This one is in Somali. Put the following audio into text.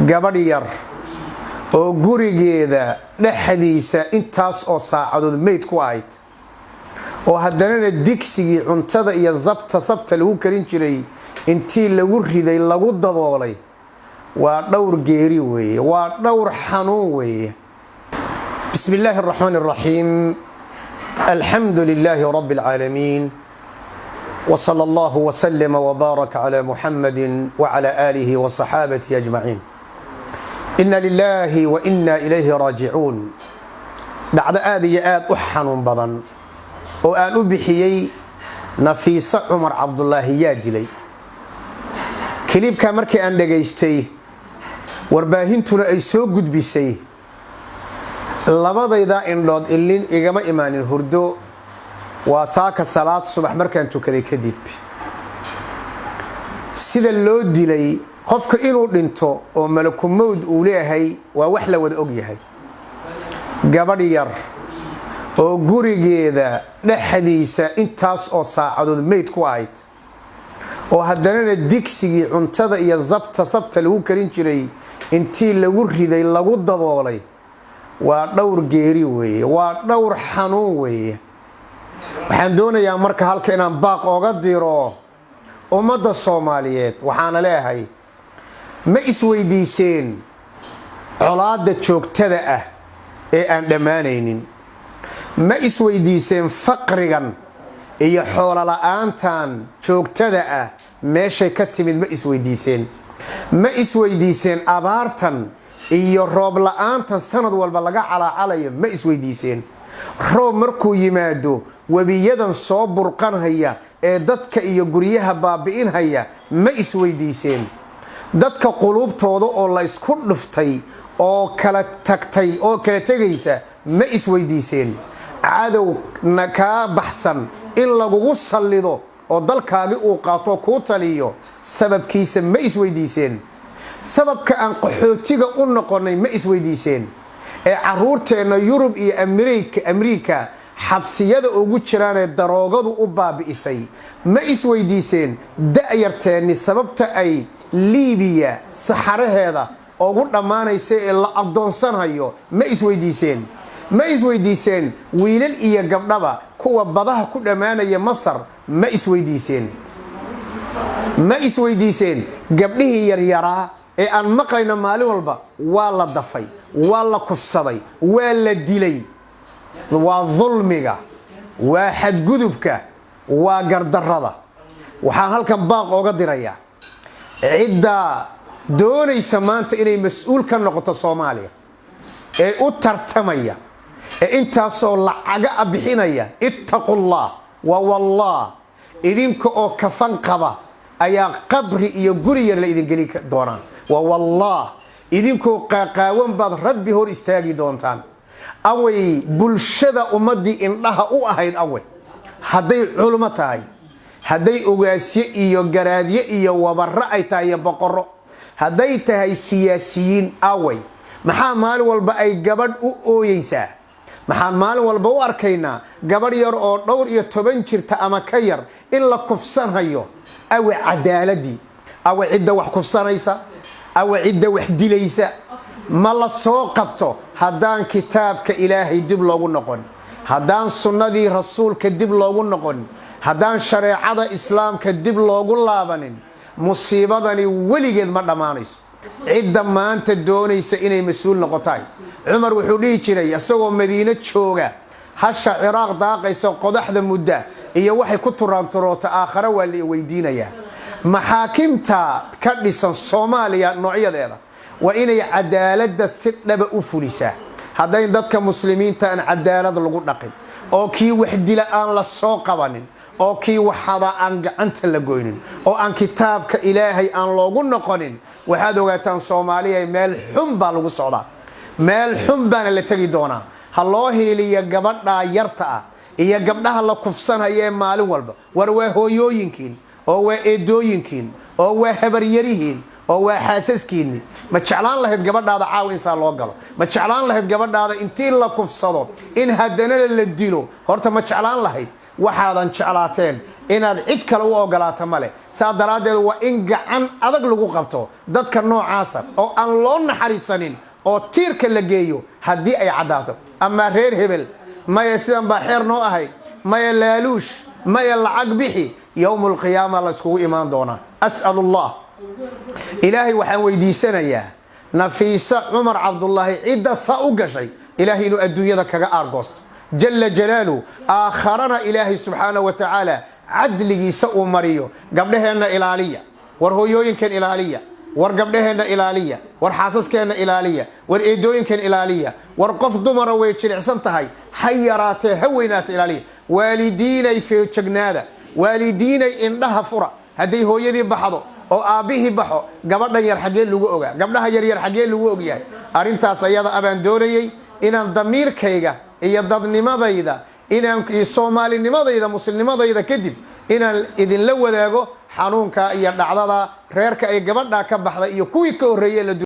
gabadh yar oo gurigeeda dhaxdiisa intaas oo saacadood meyd ku ahayd oo haddana digsigii cuntada iyo sabta lagu karin jiray intii lagu riday lagu daboolay waa dhowr geeri weeye waa dhowr xanuun weeye bismillaahi arrahmaani arrahiim alxamdulillaahi rabbil caalamiin وصلى الله وسلم وبارك على محمد وعلى آله وصحابته أجمعين إن لله وإنا إليه راجعون بعد آذيات أحن بضن وأن أبحيي نفيس عمر عبد الله يادلي كليب كامركي أن لقيستي وارباهنتنا أي سو قد بيسي لبضا إذا إن لود إلين إيقام إيمان الهردو وساك الصلاة الصبح مركان تكذي كذب سيدا لو ديلي قفك إنو دينتو وملك مود أوليهي ووحلة ودأوغيهي قبل ير وقوريجيدا نحديثة انتاس أو ساعدود ميت كوايت وهدنا الدكسي عنتظا إيا الزبطة لهو كرين جري انتي لغوري دي لغود دبولي ودور جيري وي ودور حنون وي waxaan doonayaa marka halka inaan baaq oga diro ummadda Soomaaliyeed waxaan leeyahay ma isweydiiseen colaadda joogtada ah ee aan dhamaanaynin ma isweydiiseen faqrigan iyo xoolo la'aantan joogtada ah meeshay ka timid ma isweydiiseen abaartan iyo roob la'aantan sanad walba laga calaacalayo ma isweydiiseen roob markuu yimaado wabiyadan soo burqanhaya ee dadka iyo guryaha baabi'inhaya ma isweydiiseen dadka qulubtooda oo la isku dhuftay oo kala tagtay oo kala tagaysa ma isweydiiseen cadow ka baxsan in lagugu sallido oo dalkaagi uu qaato ku taliyo sababkiisa ma isweydiiseen sababka aan qaxootiga u noqonay ma isweydiiseen ee caruurteena Yurub iyo Ameerika xabsiyada ugu jiraan ee daroogadu u baabi'isay ma isweydiiseen da'yarteeni sababta ay Liibiya saxaraheeda ugu dhamaanaysa ee la adoonsanayo ma isweydiiseen wiilal iyo gabdhaba kuwa badaha ku dhamaanaya Masar ma isweydiiseen gabdhihii yaryaraa ee aan maqlayna maalin walba waa la dafay waa la kufsaday waa la dilay waa dhulmiga waa xadgudubka waa gardarrada waxaan halkan baaq oga dirayaa cidda doonaysa maanta inay mas'uul ka noqoto Soomaaliya ee u tartamaya ee intaasoo lacaga bixinaya ittaqullah wa wallah idinka oo kafan qaba ayaa qabri iyo guri yar la idin gali doonaan wa wallah idinko qaaqaawan baad rabbi hor istaagi doontaan away bulshada ummadii indhaha u ahayd away haday culimo tahay haday ogaasyo iyo garaadyo iyo wabarro ay tahay boqorro haday tahay siyaasiyiin away maxaa maalin walba ay gabadh u ooyeysaa maxaa maalin walba u arkaynaa gabadh yar oo dhowr iyo 10 jirta ama ka yar in la kufsanayo away cadaaladii away cidda wax kufsanaysa away cidda wax dilaysa ma la soo qabto haddaan kitaabka Ilaahay dib loogu noqon haddaan sunnadii rasuulka dib loogu noqon haddaan shareecada islaamka dib loogu laabanin musiibadani weligeed ma dhamaanayso cidda maanta doonaysa inay mas'uul noqotay Umar wuxuu dhihi jiray asagoo Madiina jooga hasha Ciraaq daaqaysa qodaxda mudda iyo waxay ku turaanturoota aakhira waa la weydiinayaa maxaakimta ka dhisan Soomaaliya noocyadeeda waa inay cadaaladda si dhaba u fulisaa haday dadka muslimiinta aan cadaalad lagu dhaqin oo kii wax dila aan la soo qabanin oo kii waxada aan gacanta la goynin oo aan kitaabka Ilaahay aan loogu noqonin waxaad ogaataan Soomaaliya meel xun baa lagu socdaa meel xun baan la tagi doonaa ha loo heeliyo gabadha yarta ah iyo gabdhaha la kufsanaya maalin walba war waa hooyooyinkiin oo waa eedooyinkiin oo waa habaryarihiin oo waa xaasaskiini ma jeclaan lahayd gabadhaada caaw insan loo galo ma jeclaan lahayd gabadhaada intii la kufsado in haddana la dilo horta ma jeclaan lahayd waxaadan jeclaateen inaad cid kale u ogolaato male saa daraaddeed waa in gacan adag lagu qabto dadka noocaasa oo aan loo naxariisanin oo tiirka la geeyo haddii ay caddaato ama reer hebel maya sidan baa xeer noo ahayd maya laaluush maya lacag bixi yowmu alqiyaama la iskugu imaan doonaa as'alu allah ilaahay waxaan weydiisanayaa nafiisa cumar cabdullaahi cidda saa u gashay ilaahay inuu adduunyada kaga aargoosto jalla jalaaluhu aakharana ilaahay subxaanahu wa tacaala cadligiisa uu mariyo gabdhaheenna ilaaliya war hooyooyinkan ilaaliya war gabdhaheenna ilaaliya war xaasaskeenna ilaaliya war eedooyinkan ilaaliya war qof dumara way jilicsan tahay ha yaraatee ha weynaata ilaaliya waalidiinay feejagnaada waalidiinay indhaha fura hadday hooyadii baxdo oo aabbihii baxo gabadhan yar xaggee lagu ogaa gabdhaha yaryar xaggee lagu ogyahay arrintaas ayada abaan doonayey inaan damiirkayga iyo dadnimadayda inaan soomaalinimadayda muslimnimadayda kadib inaan idinla wadaago xanuunka iyo dhacdada reerka ay gabadha ka baxday iyo kuwii ka horreeyay